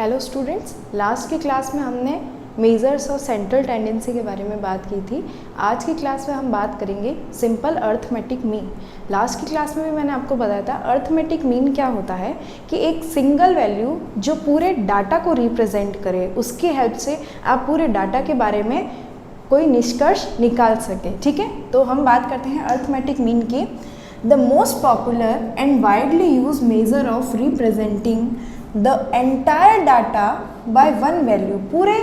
Hello students, last की class में हमने मेजर्स और सेंट्रल टेंडेंसी के बारे में बात की थी। आज की क्लास में हम बात करेंगे सिंपल अर्थमेटिक मीन। लास्ट की क्लास में भी मैंने आपको बताया था अर्थमेटिक मीन क्या होता है कि एक सिंगल वैल्यू जो पूरे डाटा को रिप्रेजेंट करे, उसकी हेल्प से आप पूरे डाटा के बारे में कोई निष्कर्ष निकाल सकें। ठीक है, तो हम बात करते हैं अर्थमेटिक मीन की। The most popular and widely use measure of representing the entire data by one value. पूरे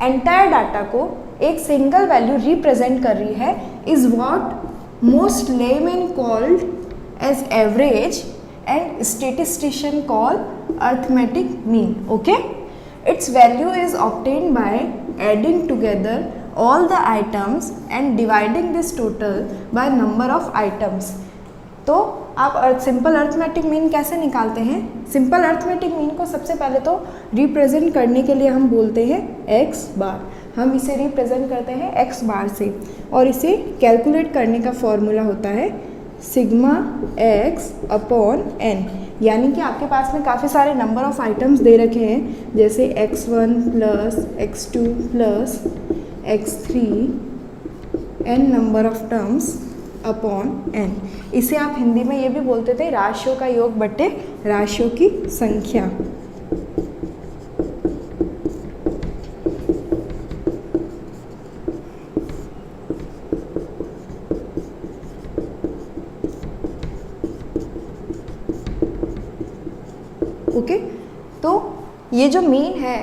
एंटायर डाटा को एक सिंगल वैल्यू रिप्रेजेंट कर रही है is what most layman called as average and statistician call arithmetic mean. Okay, it's value is obtained by adding together all the items and dividing this total by number of items। तो आप simple arithmetic mean कैसे निकालते हैं? Simple arithmetic mean को सबसे पहले तो represent करने के लिए हम बोलते हैं x बार। हम इसे रिप्रेजेंट करते हैं x बार से और इसे कैलकुलेट करने का फॉर्मूला होता है सिग्मा x अपॉन n। यानी कि आपके पास में काफ़ी सारे नंबर ऑफ आइटम्स दे रखे हैं, जैसे x1 plus x2 plus x3 n number of terms upon n। इसे आप हिंदी में ये भी बोलते थे राशियों का योग बटे राशियों की संख्या। ओके, तो ये जो मीन है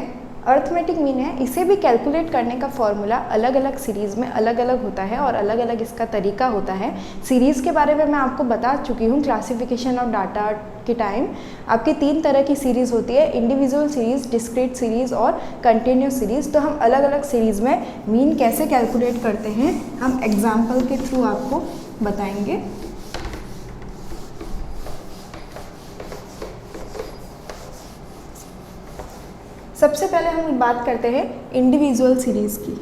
अर्थमेटिक मीन है, इसे भी कैलकुलेट करने का फॉर्मूला अलग अलग सीरीज़ में अलग अलग होता है और अलग अलग इसका तरीका होता है। सीरीज़ के बारे में मैं आपको बता चुकी हूँ क्लासिफिकेशन ऑफ डाटा के टाइम। आपकी 3 तरह की सीरीज़ होती है, इंडिविजुअल सीरीज़, डिस्क्रीट सीरीज़ और कंटिन्यूस सीरीज़। तो हम अलग अलग सीरीज़ में मीन कैसे कैलकुलेट करते हैं हम एग्जाम्पल के थ्रू आपको बताएंगे। सबसे पहले हम बात करते हैं इंडिविजुअल सीरीज़ की।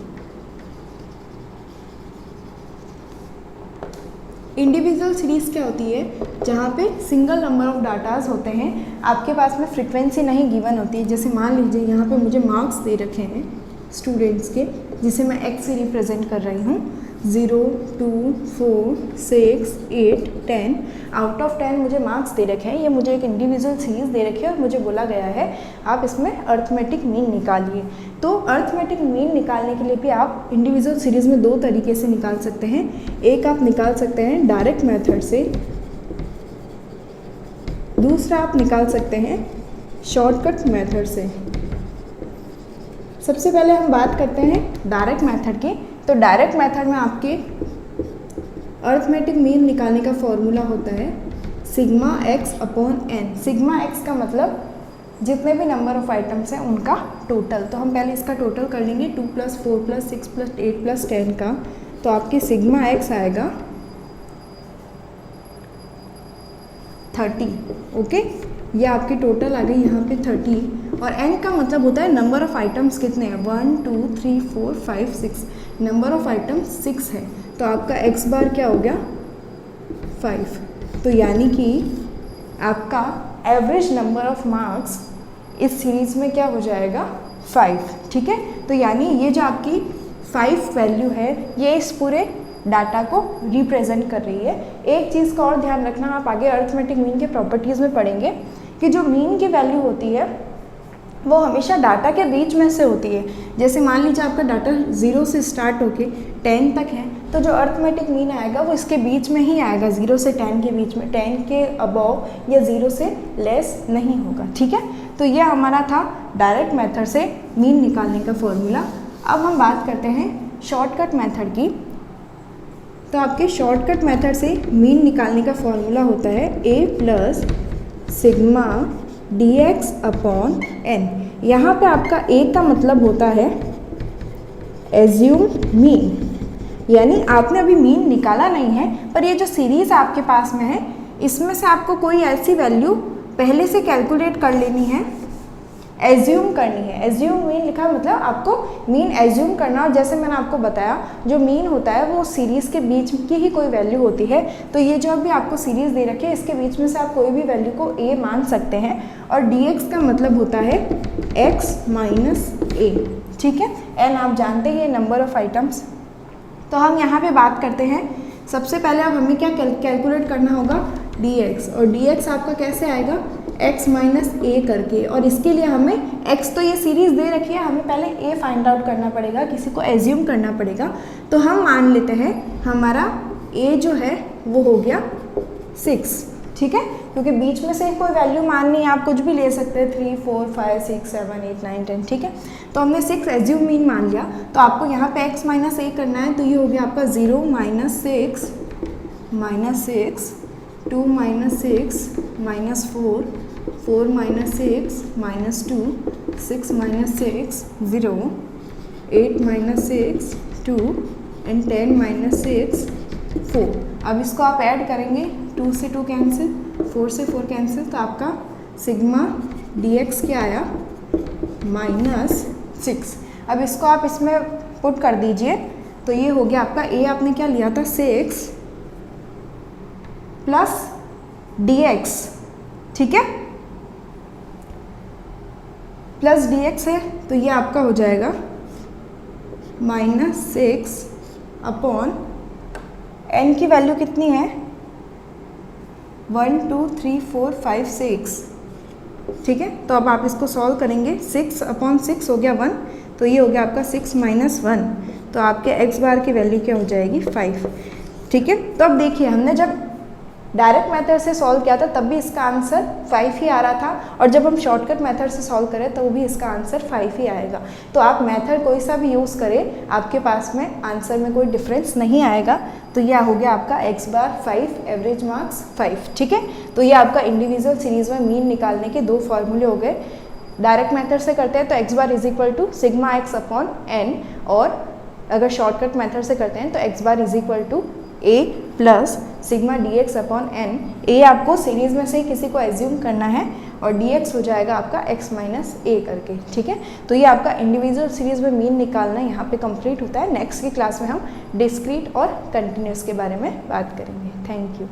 इंडिविजुअल सीरीज़ क्या होती है? जहाँ पे सिंगल नंबर ऑफ डाटाज होते हैं, आपके पास में फ्रीक्वेंसी नहीं गिवन होती है। जैसे मान लीजिए यहाँ पे मुझे मार्क्स दे रखे हैं स्टूडेंट्स के, जिसे मैं x से रिप्रेजेंट कर रही हूँ। 0, 2, 4, 6, 8, 10 आउट ऑफ 10 मुझे मार्क्स दे रखे हैं। ये मुझे एक इंडिविजुअल सीरीज़ दे रखी है और मुझे बोला गया है आप इसमें अर्थमेटिक मीन निकालिए। तो अर्थमेटिक मीन निकालने के लिए भी आप इंडिविजुअल सीरीज़ में 2 तरीके से निकाल सकते हैं। एक आप निकाल सकते हैं डायरेक्ट मेथड से, दूसरा आप निकाल सकते हैं शॉर्टकट मेथड से। सबसे पहले हम बात करते हैं डायरेक्ट मेथड की। तो डायरेक्ट मेथड में आपके अर्थमेटिक मीन निकालने का फॉर्मूला होता है sigma x upon n। Sigma x का मतलब जितने भी नंबर ऑफ आइटम्स हैं उनका टोटल। तो हम पहले इसका टोटल कर लेंगे 2 + 4 + 6 + 8 + 10 का। तो आपके सिग्मा x आएगा 30। ओके, ये आपकी टोटल आ गई यहाँ पे 30। और n का मतलब होता है नंबर ऑफ आइटम्स कितने हैं, 1 2 3 4 5 6। नंबर ऑफ आइटम्स 6 है, तो आपका x बार क्या हो गया 5। तो यानी कि आपका एवरेज नंबर ऑफ मार्क्स इस सीरीज़ में क्या हो जाएगा 5। ठीक है, तो यानी ये जो आपकी 5 वैल्यू है ये इस पूरे डाटा को रिप्रेजेंट कर रही है। एक चीज़ का और ध्यान रखना, आप आगे अर्थमेटिक मीन के प्रॉपर्टीज़ में पढ़ेंगे कि जो मीन की वैल्यू होती है वो हमेशा डाटा के बीच में से होती है। जैसे मान लीजिए आपका डाटा 0 से स्टार्ट होके 10 तक है, तो जो अर्थमेटिक मीन आएगा वो इसके बीच में ही आएगा, 0 से 10 के बीच में। 10 के अबव या 0 से लेस नहीं होगा। ठीक है, तो ये हमारा था डायरेक्ट मेथड से मीन निकालने का फॉर्मूला। अब हम बात करते हैं शॉर्टकट मेथड की। तो आपके शॉर्टकट मेथड से मीन निकालने का फॉर्मूला होता है a plus sigma dx upon n। यहाँ पे आपका a का मतलब होता है एज्यूम मीन, यानी आपने अभी मीन निकाला नहीं है, पर ये जो सीरीज़ आपके पास में है इसमें से आपको कोई ऐसी वैल्यू पहले से कैलकुलेट कर लेनी है एज्यूम करनी है। एज्यूम मीन लिखा मतलब आपको मीन एज्यूम करना, और जैसे मैंने आपको बताया जो मीन होता है वो सीरीज़ के बीच की ही कोई वैल्यू होती है। तो ये जो अभी आपको सीरीज़ दे रखी है इसके बीच में से आप कोई भी वैल्यू को a मान सकते हैं, और dx का मतलब होता है x माइनस a, ठीक है। n आप जानते हैं नंबर ऑफ आइटम्स। तो हम यहाँ पे बात करते हैं, सबसे पहले अब हमें क्या कैलकुलेट करना होगा, dx, और dx आपका कैसे आएगा, x माइनस a करके, और इसके लिए हमें x तो ये सीरीज़ दे रखी है, हमें पहले a फाइंड आउट करना पड़ेगा, किसी को एज्यूम करना पड़ेगा। तो हम मान लेते हैं हमारा a जो है वो हो गया 6, ठीक है, क्योंकि बीच में से कोई वैल्यू माननी है, आप कुछ भी ले सकते हैं 3 4 5 6 7 8 9 10, ठीक है। तो हमने 6 एज्यूम मीन मान लिया, तो आपको यहाँ पे x माइनस a करना है, तो ये हो गया आपका 0 minus 6 minus 6, 2 minus 6 minus 4, 4 minus 6 minus 2, 6 minus 6 0, 8 minus 6 2, and 10 minus 6 4। अब इसको आप ऐड करेंगे, 2 से 2 कैंसिल, 4 से 4 कैंसिल, तो आपका सिग्मा dx क्या आया, माइनस 6। अब इसको आप इसमें पुट कर दीजिए, तो ये हो गया आपका a आपने क्या लिया था 6 प्लस dx, ठीक है, प्लस dx है, तो ये आपका हो जाएगा माइनस 6 अपॉन n की वैल्यू कितनी है 1 2 3 4 5 6, ठीक है। तो अब आप इसको सॉल्व करेंगे, 6 अपॉन 6 हो गया 1, तो ये हो गया आपका 6 माइनस 1, तो आपके x बार की वैल्यू क्या हो जाएगी 5, ठीक है। तो अब देखिए हमने जब डायरेक्ट मेथड से सॉल्व किया था तब भी इसका आंसर 5 ही आ रहा था, और जब हम शॉर्टकट मेथड से सॉल्व करें तो भी इसका आंसर 5 ही आएगा। तो आप मेथड कोई सा भी यूज़ करें, आपके पास में आंसर में कोई डिफरेंस नहीं आएगा। तो यह हो गया आपका x बार 5, एवरेज मार्क्स 5, ठीक है। तो ये आपका इंडिविजुअल सीरीज़ में मीन निकालने के 2 फॉर्मूले हो गए। डायरेक्ट मेथड से करते हैं तो x bar is equal to sigma x upon n, और अगर शॉर्टकट मेथड से करते हैं तो x bar is equal to a plus sigma dx upon n। a आपको सीरीज में से किसी को एज्यूम करना है, और dx हो जाएगा आपका x माइनस a करके, ठीक है। तो ये आपका इंडिविजुअल सीरीज में मीन निकालना यहाँ पे कंप्लीट होता है। नेक्स्ट की क्लास में हम डिस्क्रीट और कंटिन्यूस के बारे में बात करेंगे। Thank you.